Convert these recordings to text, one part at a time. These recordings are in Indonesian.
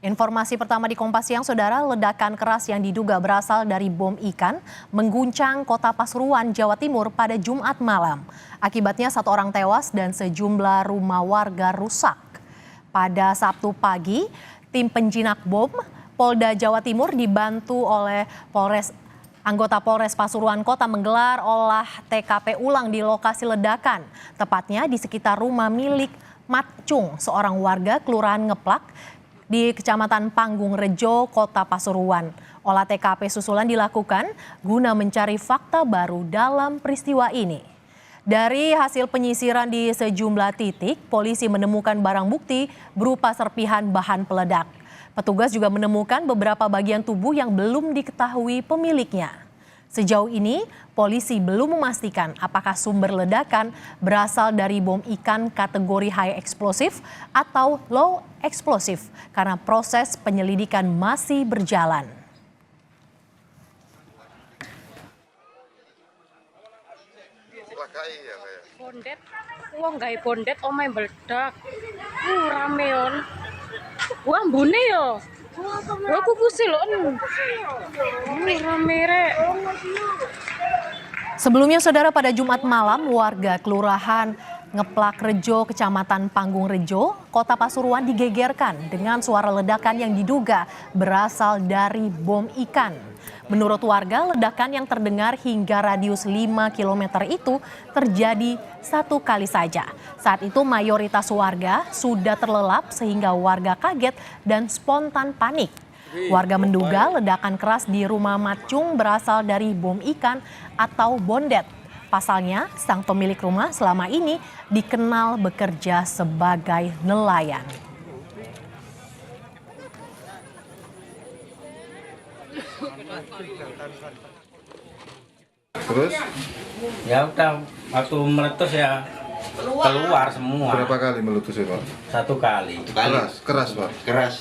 Informasi pertama di Kompas Siang, Saudara, ledakan keras yang diduga berasal dari bom ikan mengguncang kota Pasuruan, Jawa Timur pada Jumat malam. Akibatnya 1 orang tewas dan sejumlah rumah warga rusak. Pada Sabtu pagi, tim penjinak bom Polda Jawa Timur dibantu oleh anggota Polres Pasuruan Kota menggelar olah TKP ulang di lokasi ledakan, tepatnya di sekitar rumah milik Matcung, seorang warga Kelurahan Ngeplak di Kecamatan Panggung Rejo, Kota Pasuruan. Olah TKP susulan dilakukan guna mencari fakta baru dalam peristiwa ini. Dari hasil penyisiran di sejumlah titik, polisi menemukan barang bukti berupa serpihan bahan peledak. Petugas juga menemukan beberapa bagian tubuh yang belum diketahui pemiliknya. Sejauh ini, polisi belum memastikan apakah sumber ledakan berasal dari bom ikan kategori high explosive atau low explosive karena proses penyelidikan masih berjalan. Bondet, wong gawe bondet omahe meledak. Rame on. Wah, ambune yo. Aku pusing lho. Rame rek. Sebelumnya, Saudara, pada Jumat malam, warga Kelurahan Ngeplak Rejo, Kecamatan Panggung Rejo, Kota Pasuruan digegerkan dengan suara ledakan yang diduga berasal dari bom ikan. Menurut warga, ledakan yang terdengar hingga radius 5 km itu terjadi 1 kali saja. Saat itu mayoritas warga sudah terlelap sehingga warga kaget dan spontan panik. Warga menduga ledakan keras di rumah Matcung berasal dari bom ikan atau bondet. Pasalnya, sang pemilik rumah selama ini dikenal bekerja sebagai nelayan. Terus? Ya udah, waktu meletus ya keluar semua. Berapa kali meletus ya, Pak? 1 kali. Keras Pak? Keras.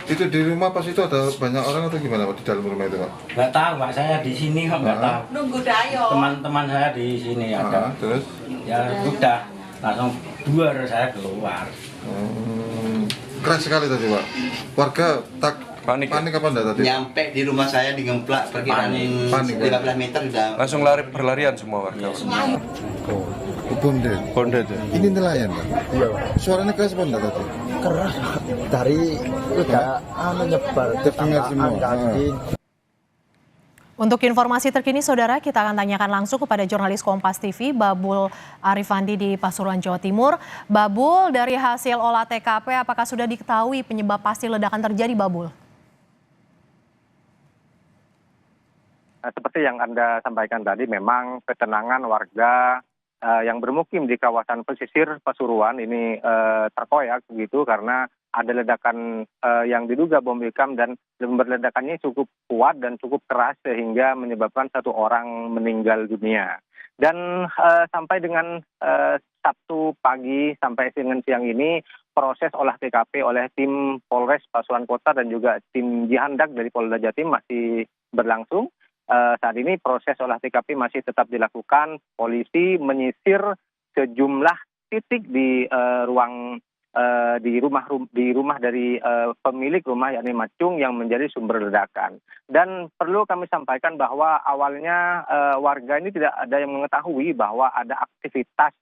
Itu di rumah pas itu ada banyak orang atau gimana Pak di dalam rumah itu Pak? Nggak tahu Pak, saya di sini kok nggak tahu. Nunggu dayo. Teman-teman saya di sini ada. Terus? Ya udah, langsung duar saya keluar. Keras sekali tadi Pak. Warga panik apa enggak tadi? Nyampe di rumah saya di Ngeplak perkiraan Panik. 15 meter udah Langsung berlarian semua warga. Bondet ya? Ini nelayan Pak? Iya. Suaranya keras apa enggak tadi? Keras dari udah nyebar Terdengar semua. Untuk informasi terkini, Saudara, kita akan tanyakan langsung kepada jurnalis Kompas TV, Babul Arifandi di Pasuruan, Jawa Timur. Babul, dari hasil olah TKP, apakah sudah diketahui penyebab pasti ledakan terjadi, Babul? Seperti yang Anda sampaikan tadi, memang ketenangan warga yang bermukim di kawasan pesisir Pasuruan ini terkoyak begitu karena ada ledakan yang diduga bom ikan dan sumber ledakannya cukup kuat dan cukup keras sehingga menyebabkan 1 orang meninggal dunia. Dan sampai dengan Sabtu pagi sampai dengan siang ini proses olah TKP oleh tim Polres Pasuruan Kota dan juga tim Jihandak dari Polda Jatim masih berlangsung. Saat ini proses olah TKP masih tetap dilakukan. Polisi menyisir sejumlah titik di rumah dari pemilik rumah yakni Matcung yang menjadi sumber ledakan. Dan perlu kami sampaikan bahwa awalnya warga ini tidak ada yang mengetahui bahwa ada aktivitas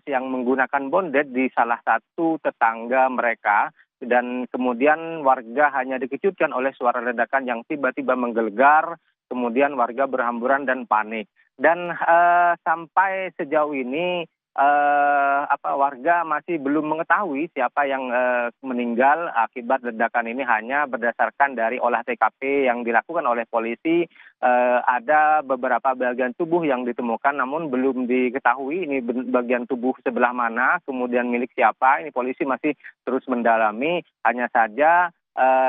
yang menggunakan bondet di salah satu tetangga mereka. Dan kemudian warga hanya dikejutkan oleh suara ledakan yang tiba-tiba menggelegar, kemudian warga berhamburan dan panik. Dan sampai sejauh ini warga masih belum mengetahui siapa yang meninggal akibat ledakan ini. Hanya berdasarkan dari olah TKP yang dilakukan oleh polisi, ada beberapa bagian tubuh yang ditemukan namun belum diketahui ini bagian tubuh sebelah mana, kemudian milik siapa. Ini polisi masih terus mendalami. Hanya saja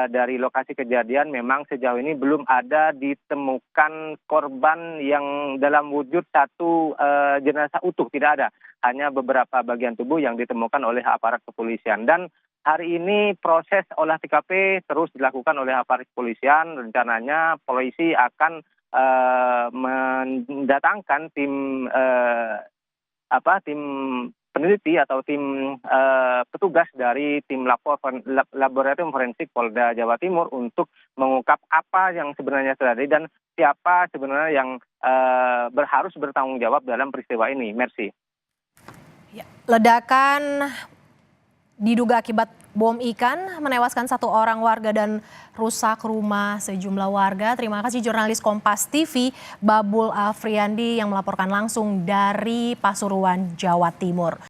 dari lokasi kejadian memang sejauh ini belum ada ditemukan korban yang dalam wujud satu jenazah utuh, tidak ada. Hanya beberapa bagian tubuh yang ditemukan oleh aparat kepolisian. Dan hari ini proses olah TKP terus dilakukan oleh aparat kepolisian. Rencananya polisi akan mendatangkan tim peneliti atau tim petugas dari tim laboratorium forensik Polda Jawa Timur untuk mengungkap apa yang sebenarnya terjadi dan siapa sebenarnya yang harus bertanggung jawab dalam peristiwa ini. Mercy. Ledakan diduga akibat bom ikan menewaskan 1 orang warga dan rusak rumah sejumlah warga. Terima kasih jurnalis Kompas TV Babul Afriandi yang melaporkan langsung dari Pasuruan, Jawa Timur.